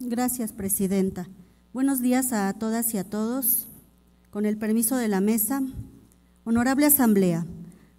Gracias, presidenta. Buenos días a todas y a todos. Con el permiso de la mesa, honorable asamblea,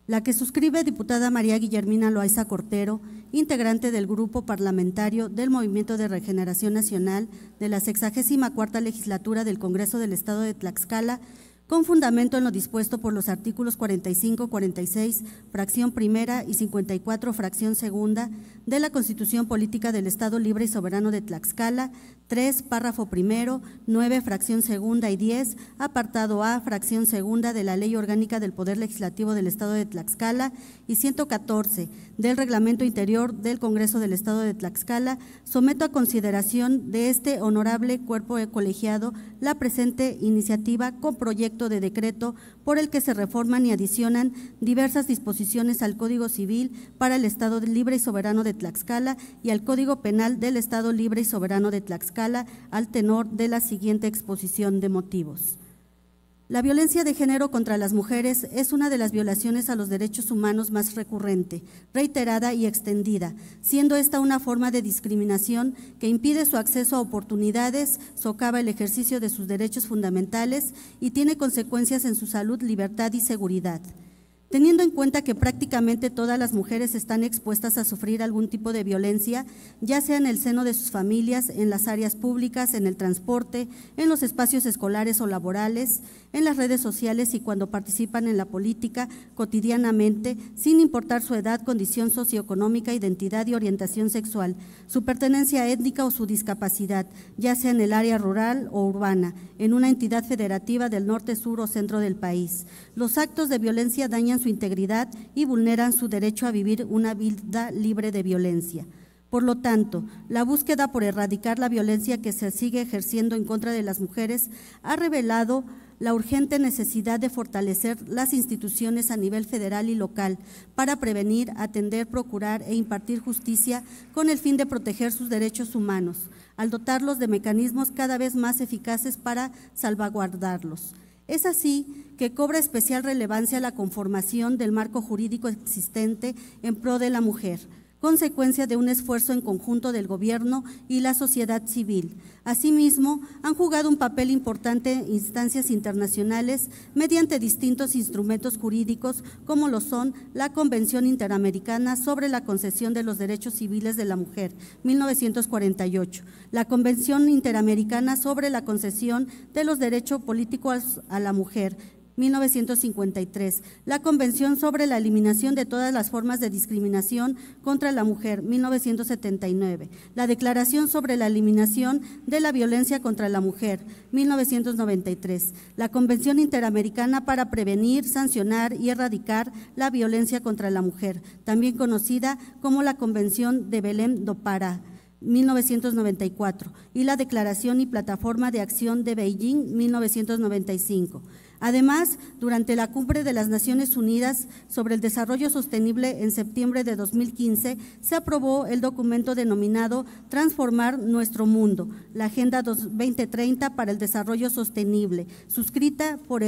la que suscribe diputada María Guillermina Loaiza Cortero, integrante del Grupo Parlamentario del Movimiento de Regeneración Nacional de la 64ª Legislatura del Congreso del Estado de Tlaxcala, con fundamento en lo dispuesto por los artículos 45, 46, fracción primera y 54, fracción segunda de la Constitución Política del Estado Libre y Soberano de Tlaxcala, 3, párrafo primero, 9, fracción segunda y 10, apartado A, fracción segunda de la Ley Orgánica del Poder Legislativo del Estado de Tlaxcala y 114 del Reglamento Interior del Congreso del Estado de Tlaxcala, someto a consideración de este honorable cuerpo colegiado la presente iniciativa con proyecto de decreto por el que se reforman y adicionan diversas disposiciones al Código Civil para el Estado Libre y Soberano de Tlaxcala y al Código Penal del Estado Libre y Soberano de Tlaxcala al tenor de la siguiente exposición de motivos. La violencia de género contra las mujeres es una de las violaciones a los derechos humanos más recurrente, reiterada y extendida, siendo esta una forma de discriminación que impide su acceso a oportunidades, socava el ejercicio de sus derechos fundamentales y tiene consecuencias en su salud, libertad y seguridad. Teniendo en cuenta que prácticamente todas las mujeres están expuestas a sufrir algún tipo de violencia, ya sea en el seno de sus familias, en las áreas públicas, en el transporte, en los espacios escolares o laborales, en las redes sociales y cuando participan en la política cotidianamente, sin importar su edad, condición socioeconómica, identidad y orientación sexual, su pertenencia étnica o su discapacidad, ya sea en el área rural o urbana, en una entidad federativa del norte, sur o centro del país. Los actos de violencia dañan su integridad y vulneran su derecho a vivir una vida libre de violencia. Por lo tanto, la búsqueda por erradicar la violencia que se sigue ejerciendo en contra de las mujeres ha revelado la urgente necesidad de fortalecer las instituciones a nivel federal y local para prevenir, atender, procurar e impartir justicia con el fin de proteger sus derechos humanos, al dotarlos de mecanismos cada vez más eficaces para salvaguardarlos. Es así que cobra especial relevancia la conformación del marco jurídico existente en pro de la mujer, consecuencia de un esfuerzo en conjunto del gobierno y la sociedad civil. Asimismo, han jugado un papel importante instancias internacionales mediante distintos instrumentos jurídicos como lo son la Convención Interamericana sobre la Concesión de los Derechos Civiles de la Mujer, 1948, la Convención Interamericana sobre la Concesión de los Derechos Políticos a la Mujer, 1953, la Convención sobre la Eliminación de todas las formas de discriminación contra la mujer, 1979, la Declaración sobre la Eliminación de la Violencia contra la Mujer, 1993, la Convención Interamericana para prevenir, sancionar y erradicar la violencia contra la mujer, también conocida como la Convención de Belém do Pará, 1994, y la Declaración y Plataforma de Acción de Beijing, 1995. Además, durante la Cumbre de las Naciones Unidas sobre el Desarrollo Sostenible en septiembre de 2015, se aprobó el documento denominado Transformar nuestro mundo, la Agenda 2030 para el Desarrollo Sostenible, suscrita por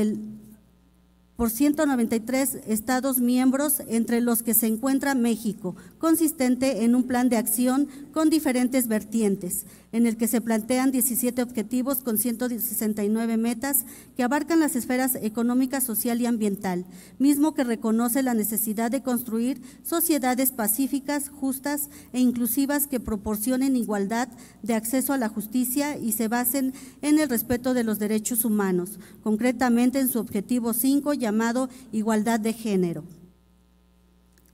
193 Estados miembros, entre los que se encuentra México, consistente en un plan de acción con diferentes vertientes, en el que se plantean 17 objetivos con 169 metas que abarcan las esferas económica, social y ambiental, mismo que reconoce la necesidad de construir sociedades pacíficas, justas e inclusivas que proporcionen igualdad de acceso a la justicia y se basen en el respeto de los derechos humanos, concretamente en su objetivo 5, llamado Igualdad de Género,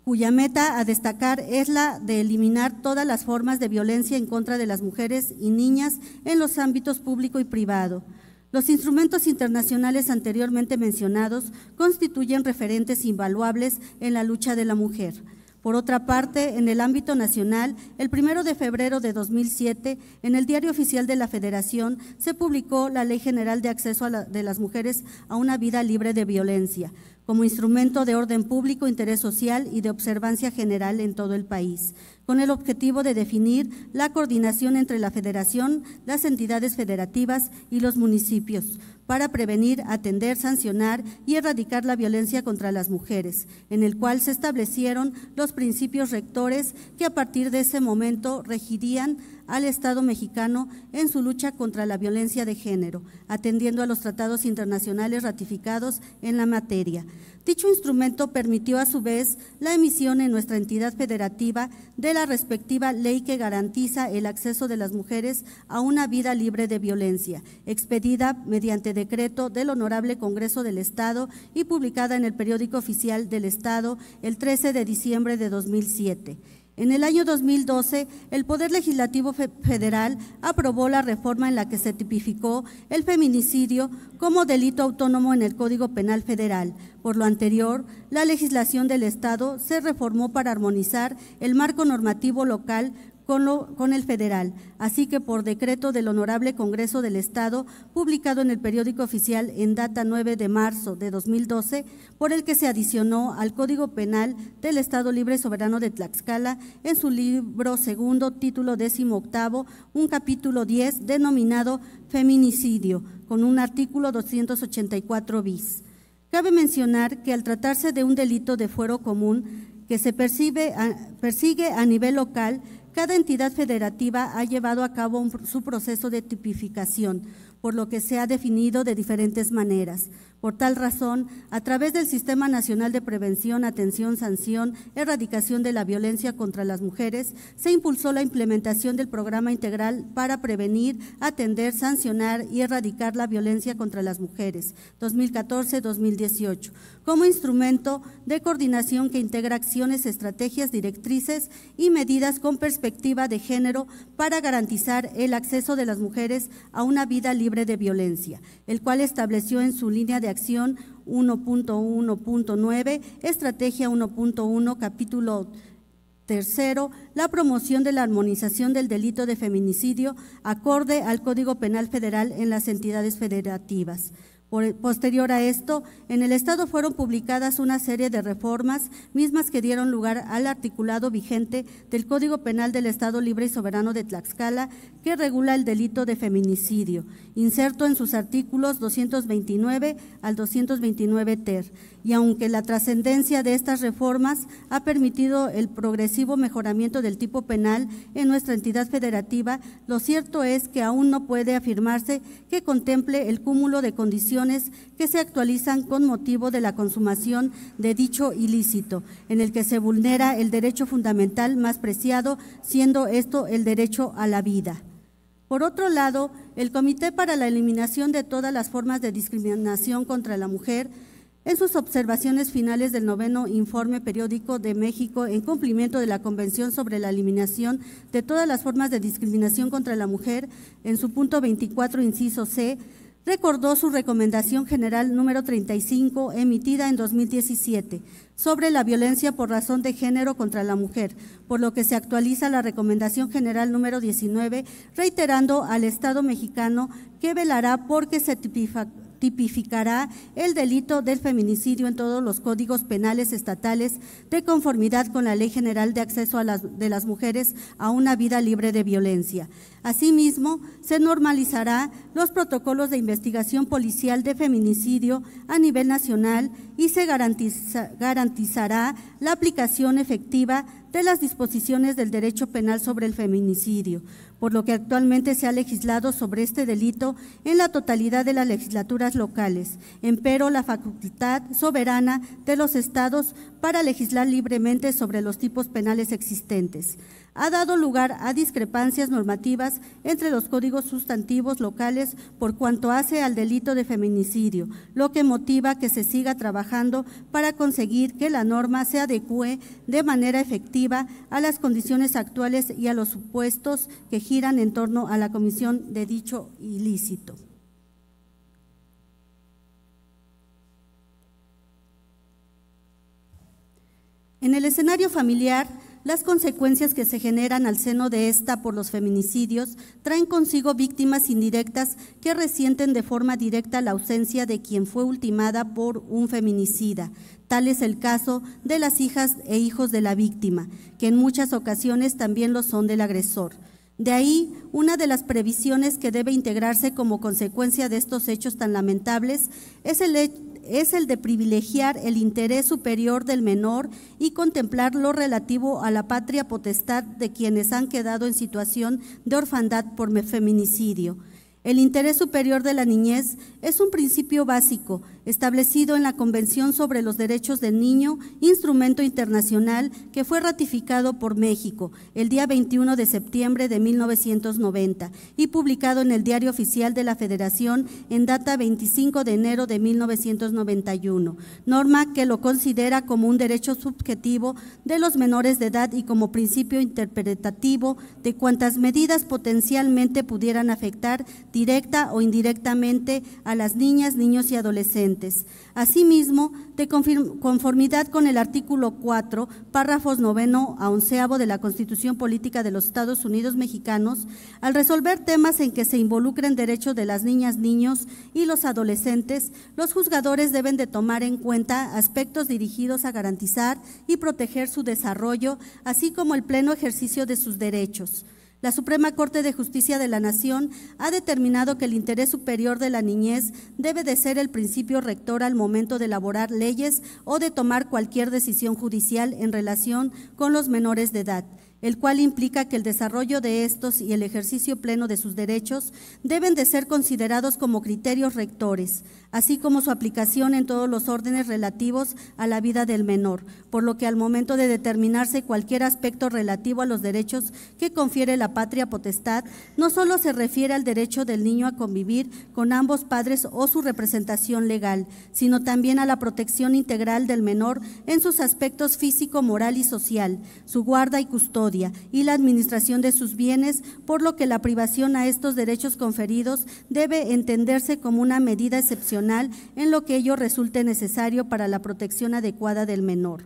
cuya meta a destacar es la de eliminar todas las formas de violencia en contra de las mujeres y niñas en los ámbitos público y privado. Los instrumentos internacionales anteriormente mencionados constituyen referentes invaluables en la lucha de la mujer. Por otra parte, en el ámbito nacional, el 1 de febrero de 2007, en el Diario Oficial de la Federación, se publicó la Ley General de Acceso de las Mujeres a una Vida Libre de Violencia, como instrumento de orden público, interés social y de observancia general en todo el país, con el objetivo de definir la coordinación entre la Federación, las entidades federativas y los municipios, para prevenir, atender, sancionar y erradicar la violencia contra las mujeres, en el cual se establecieron los principios rectores que a partir de ese momento regirían al Estado mexicano en su lucha contra la violencia de género, atendiendo a los tratados internacionales ratificados en la materia. Dicho instrumento permitió a su vez la emisión en nuestra entidad federativa de la respectiva ley que garantiza el acceso de las mujeres a una vida libre de violencia, expedida mediante decreto del Honorable Congreso del Estado y publicada en el Periódico Oficial del Estado el 13 de diciembre de 2007. En el año 2012, el Poder Legislativo Federal aprobó la reforma en la que se tipificó el feminicidio como delito autónomo en el Código Penal Federal. Por lo anterior, la legislación del Estado se reformó para armonizar el marco normativo local con el federal, así que por decreto del Honorable Congreso del Estado, publicado en el Periódico Oficial en data 9 de marzo de 2012, por el que se adicionó al Código Penal del Estado Libre y Soberano de Tlaxcala en su libro segundo, título 18º, un capítulo 10 denominado Feminicidio, con un artículo 284 bis. Cabe mencionar que al tratarse de un delito de fuero común que se persigue a nivel local, cada entidad federativa ha llevado a cabo su proceso de tipificación, por lo que se ha definido de diferentes maneras. Por tal razón, a través del Sistema Nacional de Prevención, Atención, Sanción, Erradicación de la Violencia contra las Mujeres, se impulsó la implementación del Programa Integral para Prevenir, Atender, Sancionar y Erradicar la Violencia contra las Mujeres, 2014-2018, como instrumento de coordinación que integra acciones, estrategias, directrices y medidas con perspectiva de género para garantizar el acceso de las mujeres a una vida libre de violencia, el cual estableció en su línea de acción 1.1.9, estrategia 1.1, capítulo 3, la promoción de la armonización del delito de feminicidio acorde al Código Penal Federal en las entidades federativas. Posterior a esto, en el Estado fueron publicadas una serie de reformas, mismas que dieron lugar al articulado vigente del Código Penal del Estado Libre y Soberano de Tlaxcala, que regula el delito de feminicidio, inserto en sus artículos 229 al 229 ter. Y aunque la trascendencia de estas reformas ha permitido el progresivo mejoramiento del tipo penal en nuestra entidad federativa, lo cierto es que aún no puede afirmarse que contemple el cúmulo de condiciones que se actualizan con motivo de la consumación de dicho ilícito, en el que se vulnera el derecho fundamental más preciado, siendo esto el derecho a la vida. Por otro lado, el Comité para la Eliminación de todas las formas de discriminación contra la mujer, en sus observaciones finales del 9º Informe Periódico de México en cumplimiento de la Convención sobre la Eliminación de todas las formas de discriminación contra la mujer, en su punto 24, inciso C, recordó su recomendación general número 35, emitida en 2017, sobre la violencia por razón de género contra la mujer, por lo que se actualiza la recomendación general número 19, reiterando al Estado mexicano que velará porque se tipificará el delito del feminicidio en todos los códigos penales estatales de conformidad con la Ley General de Acceso de las Mujeres a una vida libre de violencia. Asimismo, se normalizará los protocolos de investigación policial de feminicidio a nivel nacional y se garantizará la aplicación efectiva de las disposiciones del derecho penal sobre el feminicidio, por lo que actualmente se ha legislado sobre este delito en la totalidad de las legislaturas locales, empero la facultad soberana de los estados para legislar libremente sobre los tipos penales existentes. Ha dado lugar a discrepancias normativas entre los códigos sustantivos locales por cuanto hace al delito de feminicidio, lo que motiva que se siga trabajando para conseguir que la norma se adecúe de manera efectiva a las condiciones actuales y a los supuestos que giran en torno a la comisión de dicho ilícito. En el escenario familiar, las consecuencias que se generan al seno de esta por los feminicidios traen consigo víctimas indirectas que resienten de forma directa la ausencia de quien fue ultimada por un feminicida. Tal es el caso de las hijas e hijos de la víctima, que en muchas ocasiones también lo son del agresor. De ahí, una de las previsiones que debe integrarse como consecuencia de estos hechos tan lamentables es es el de privilegiar el interés superior del menor y contemplar lo relativo a la patria potestad de quienes han quedado en situación de orfandad por feminicidio. El interés superior de la niñez es un principio básico establecido en la Convención sobre los Derechos del Niño, instrumento internacional que fue ratificado por México el día 21 de septiembre de 1990 y publicado en el Diario Oficial de la Federación en data 25 de enero de 1991, norma que lo considera como un derecho subjetivo de los menores de edad y como principio interpretativo de cuantas medidas potencialmente pudieran afectar directa o indirectamente a las niñas, niños y adolescentes. Asimismo, de conformidad con el artículo 4, párrafos 9 a 11 de la Constitución Política de los Estados Unidos Mexicanos, al resolver temas en que se involucren derechos de las niñas, niños y los adolescentes, los juzgadores deben de tomar en cuenta aspectos dirigidos a garantizar y proteger su desarrollo, así como el pleno ejercicio de sus derechos. La Suprema Corte de Justicia de la Nación ha determinado que el interés superior de la niñez debe de ser el principio rector al momento de elaborar leyes o de tomar cualquier decisión judicial en relación con los menores de edad, el cual implica que el desarrollo de estos y el ejercicio pleno de sus derechos deben de ser considerados como criterios rectores, así como su aplicación en todos los órdenes relativos a la vida del menor, por lo que al momento de determinarse cualquier aspecto relativo a los derechos que confiere la patria potestad, no solo se refiere al derecho del niño a convivir con ambos padres o su representación legal, sino también a la protección integral del menor en sus aspectos físico, moral y social, su guarda y custodia, y la administración de sus bienes, por lo que la privación a estos derechos conferidos debe entenderse como una medida excepcional en lo que ello resulte necesario para la protección adecuada del menor.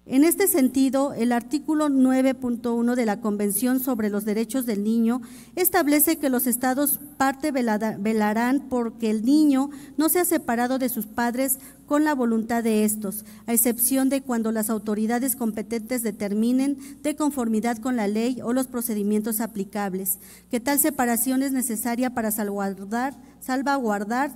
En este sentido, el artículo 9.1 de la Convención sobre los Derechos del Niño establece que los Estados parte velarán porque el niño no sea separado de sus padres con la voluntad de estos, a excepción de cuando las autoridades competentes determinen, de conformidad con la ley o los procedimientos aplicables, que tal separación es necesaria para salvaguardar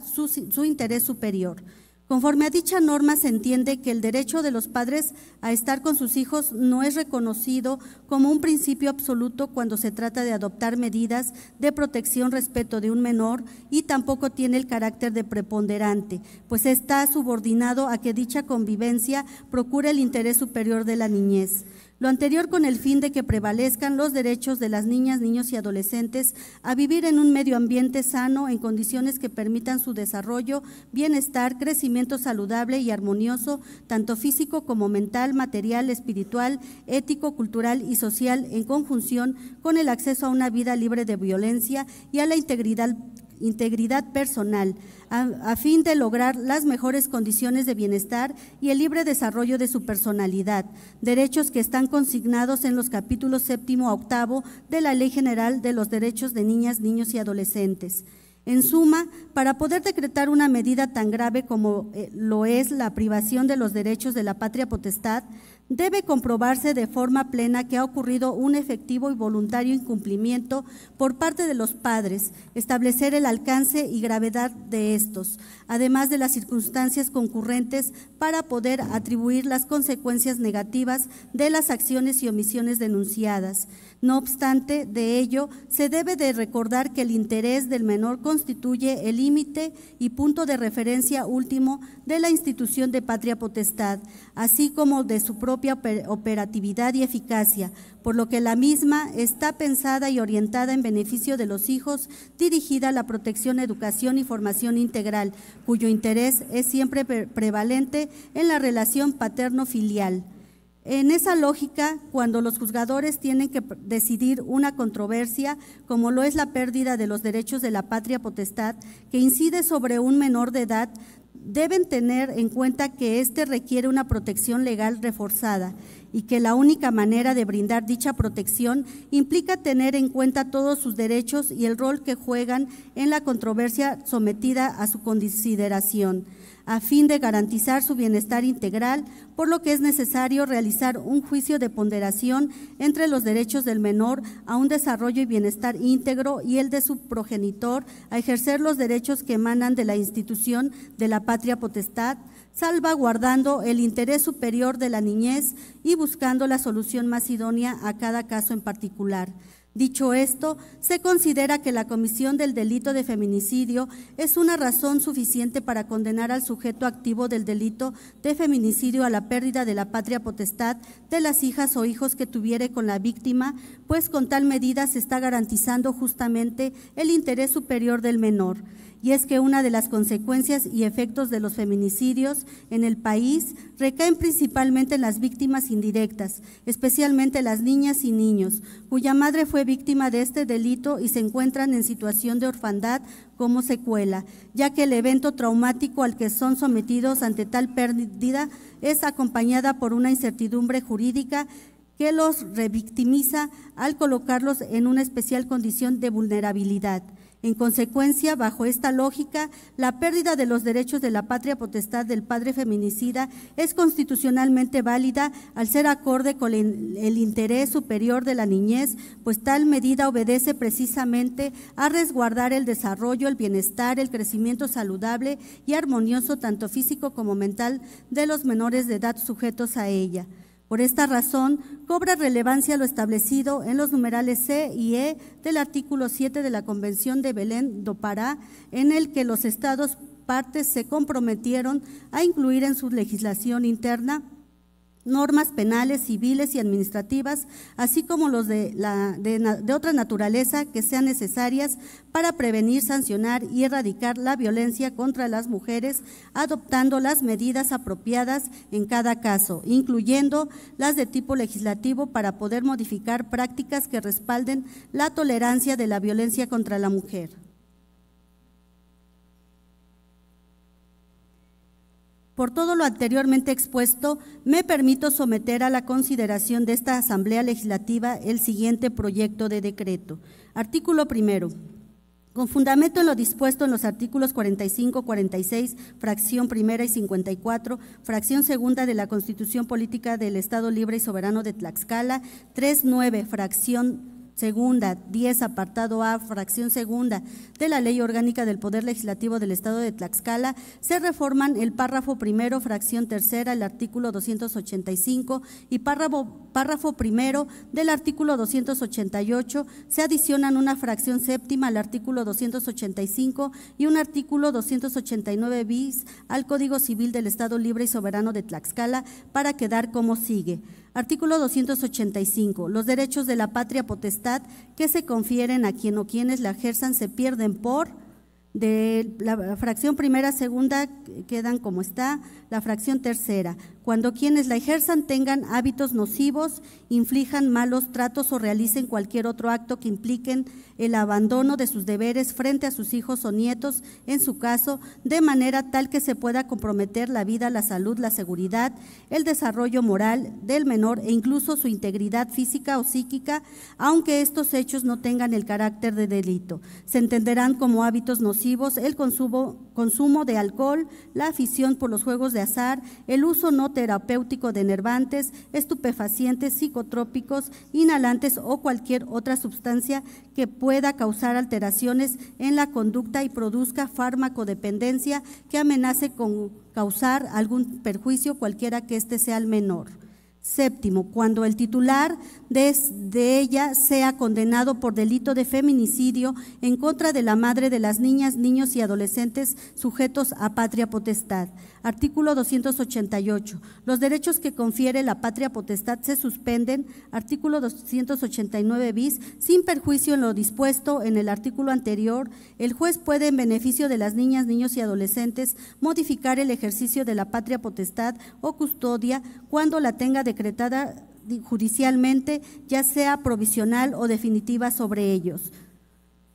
su interés superior. Conforme a dicha norma, se entiende que el derecho de los padres a estar con sus hijos no es reconocido como un principio absoluto cuando se trata de adoptar medidas de protección respecto de un menor y tampoco tiene el carácter de preponderante, pues está subordinado a que dicha convivencia procure el interés superior de la niñez. Lo anterior con el fin de que prevalezcan los derechos de las niñas, niños y adolescentes a vivir en un medio ambiente sano en condiciones que permitan su desarrollo, bienestar, crecimiento saludable y armonioso, tanto físico como mental, material, espiritual, ético, cultural y social, en conjunción con el acceso a una vida libre de violencia y a la integridad personal, a fin de lograr las mejores condiciones de bienestar y el libre desarrollo de su personalidad, derechos que están consignados en los capítulos 7 a 8 de la Ley General de los Derechos de Niñas, Niños y Adolescentes. En suma, para poder decretar una medida tan grave como lo es la privación de los derechos de la patria potestad, debe comprobarse de forma plena que ha ocurrido un efectivo y voluntario incumplimiento por parte de los padres, establecer el alcance y gravedad de estos, además de las circunstancias concurrentes para poder atribuir las consecuencias negativas de las acciones y omisiones denunciadas. No obstante, de ello, se debe de recordar que el interés del menor constituye el límite y punto de referencia último de la institución de patria potestad, así como de su propia operatividad y eficacia, por lo que la misma está pensada y orientada en beneficio de los hijos, dirigida a la protección, educación y formación integral, cuyo interés es siempre prevalente en la relación paterno-filial. En esa lógica, cuando los juzgadores tienen que decidir una controversia, como lo es la pérdida de los derechos de la patria potestad, que incide sobre un menor de edad, deben tener en cuenta que éste requiere una protección legal reforzada y que la única manera de brindar dicha protección implica tener en cuenta todos sus derechos y el rol que juegan en la controversia sometida a su consideración, a fin de garantizar su bienestar integral, por lo que es necesario realizar un juicio de ponderación entre los derechos del menor a un desarrollo y bienestar íntegro y el de su progenitor a ejercer los derechos que emanan de la institución de la patria potestad, salvaguardando el interés superior de la niñez y buscando la solución más idónea a cada caso en particular. Dicho esto, se considera que la comisión del delito de feminicidio es una razón suficiente para condenar al sujeto activo del delito de feminicidio a la pérdida de la patria potestad de las hijas o hijos que tuviere con la víctima, pues con tal medida se está garantizando justamente el interés superior del menor. Y es que una de las consecuencias y efectos de los feminicidios en el país recaen principalmente en las víctimas indirectas, especialmente las niñas y niños, cuya madre fue víctima de este delito y se encuentran en situación de orfandad como secuela, ya que el evento traumático al que son sometidos ante tal pérdida es acompañada por una incertidumbre jurídica que los revictimiza al colocarlos en una especial condición de vulnerabilidad. En consecuencia, bajo esta lógica, la pérdida de los derechos de la patria potestad del padre feminicida es constitucionalmente válida al ser acorde con el interés superior de la niñez, pues tal medida obedece precisamente a resguardar el desarrollo, el bienestar, el crecimiento saludable y armonioso, tanto físico como mental, de los menores de edad sujetos a ella. Por esta razón, cobra relevancia lo establecido en los numerales C y E del artículo 7 de la Convención de Belén do Pará, en el que los Estados partes se comprometieron a incluir en su legislación interna normas penales, civiles y administrativas, así como los de otra naturaleza que sean necesarias para prevenir, sancionar y erradicar la violencia contra las mujeres, adoptando las medidas apropiadas en cada caso, incluyendo las de tipo legislativo para poder modificar prácticas que respalden la tolerancia de la violencia contra la mujer. Por todo lo anteriormente expuesto, me permito someter a la consideración de esta Asamblea Legislativa el siguiente proyecto de decreto. Artículo primero. Con fundamento en lo dispuesto en los artículos 45, 46, fracción primera y 54, fracción segunda de la Constitución Política del Estado Libre y Soberano de Tlaxcala, 3.9, fracción segunda, 10, apartado A, fracción segunda de la Ley Orgánica del Poder Legislativo del Estado de Tlaxcala, se reforman el párrafo primero, fracción tercera, el artículo 285 y párrafo primero del artículo 288, se adicionan una fracción séptima al artículo 285 y un artículo 289 bis al Código Civil del Estado Libre y Soberano de Tlaxcala para quedar como sigue. Artículo 285. Los derechos de la patria potestad que se confieren a quien o quienes la ejerzan se pierden por, de la fracción primera, segunda quedan como está, la fracción tercera, cuando quienes la ejerzan tengan hábitos nocivos, inflijan malos tratos o realicen cualquier otro acto que impliquen el abandono de sus deberes frente a sus hijos o nietos, en su caso, de manera tal que se pueda comprometer la vida, la salud, la seguridad, el desarrollo moral del menor e incluso su integridad física o psíquica, aunque estos hechos no tengan el carácter de delito. Se entenderán como hábitos nocivos el consumo de alcohol, la afición por los juegos de azar, el uso no terapéutico de enervantes, estupefacientes, psicotrópicos, inhalantes o cualquier otra sustancia que pueda causar alteraciones en la conducta y produzca farmacodependencia que amenace con causar algún perjuicio cualquiera que éste sea al menor. Séptimo, cuando el titular de ella sea condenado por delito de feminicidio en contra de la madre de las niñas, niños y adolescentes sujetos a patria potestad. Artículo 288. Los derechos que confiere la patria potestad se suspenden, artículo 289 bis, sin perjuicio en lo dispuesto en el artículo anterior. El juez puede, en beneficio de las niñas, niños y adolescentes, modificar el ejercicio de la patria potestad o custodia cuando la tenga decretada judicialmente, ya sea provisional o definitiva sobre ellos.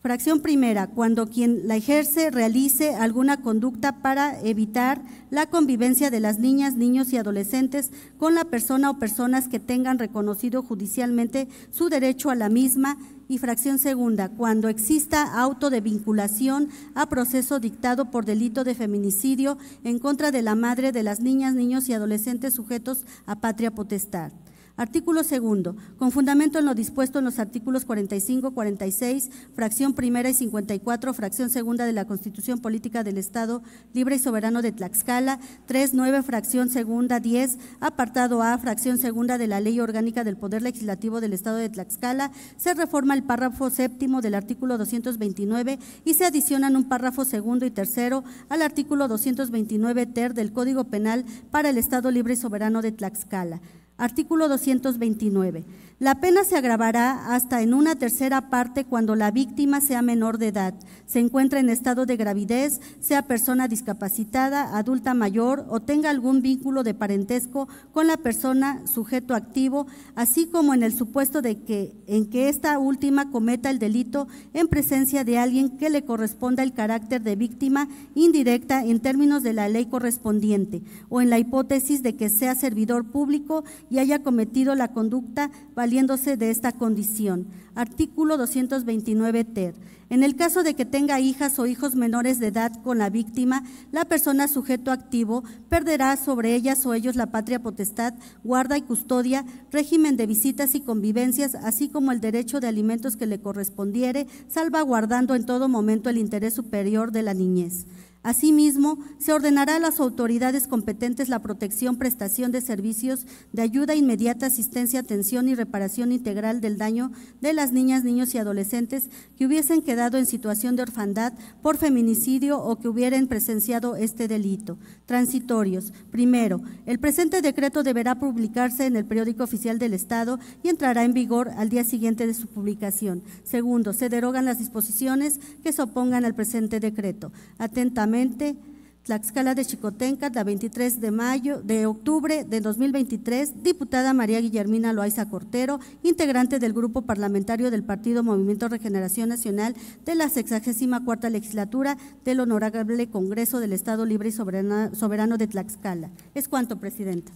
Fracción primera, cuando quien la ejerce realice alguna conducta para evitar la convivencia de las niñas, niños y adolescentes con la persona o personas que tengan reconocido judicialmente su derecho a la misma. Y fracción segunda, cuando exista auto de vinculación a proceso dictado por delito de feminicidio en contra de la madre de las niñas, niños y adolescentes sujetos a patria potestad. Artículo segundo, con fundamento en lo dispuesto en los artículos 45, 46, fracción primera y 54, fracción segunda de la Constitución Política del Estado Libre y Soberano de Tlaxcala, 3, 9, fracción segunda, 10, apartado A, fracción segunda de la Ley Orgánica del Poder Legislativo del Estado de Tlaxcala, se reforma el párrafo séptimo del artículo 229 y se adicionan un párrafo segundo y tercero al artículo 229 ter del Código Penal para el Estado Libre y Soberano de Tlaxcala. Artículo 229. La pena se agravará hasta en una tercera parte cuando la víctima sea menor de edad, se encuentre en estado de gravidez, sea persona discapacitada, adulta mayor o tenga algún vínculo de parentesco con la persona sujeto activo, así como en el supuesto de que esta última cometa el delito en presencia de alguien que le corresponda el carácter de víctima indirecta en términos de la ley correspondiente, o en la hipótesis de que sea servidor público y haya cometido la conducta valiéndose de esta condición. Artículo 229 ter. En el caso de que tenga hijas o hijos menores de edad con la víctima, la persona sujeto activo perderá sobre ellas o ellos la patria potestad, guarda y custodia, régimen de visitas y convivencias, así como el derecho de alimentos que le correspondiere, salvaguardando en todo momento el interés superior de la niñez. Asimismo, se ordenará a las autoridades competentes la protección, prestación de servicios de ayuda inmediata, asistencia, atención y reparación integral del daño de las niñas, niños y adolescentes que hubiesen quedado en situación de orfandad por feminicidio o que hubieran presenciado este delito. Transitorios. Primero, el presente decreto deberá publicarse en el Periódico Oficial del Estado y entrará en vigor al día siguiente de su publicación. Segundo, se derogan las disposiciones que se opongan al presente decreto. Atentamente, Tlaxcala de Xicotenca, la 23 de octubre de 2023, diputada María Guillermina Loaiza Cortero, integrante del Grupo Parlamentario del Partido Movimiento Regeneración Nacional de la 64ª Legislatura del Honorable Congreso del Estado Libre y Soberano de Tlaxcala. Es cuanto, Presidenta.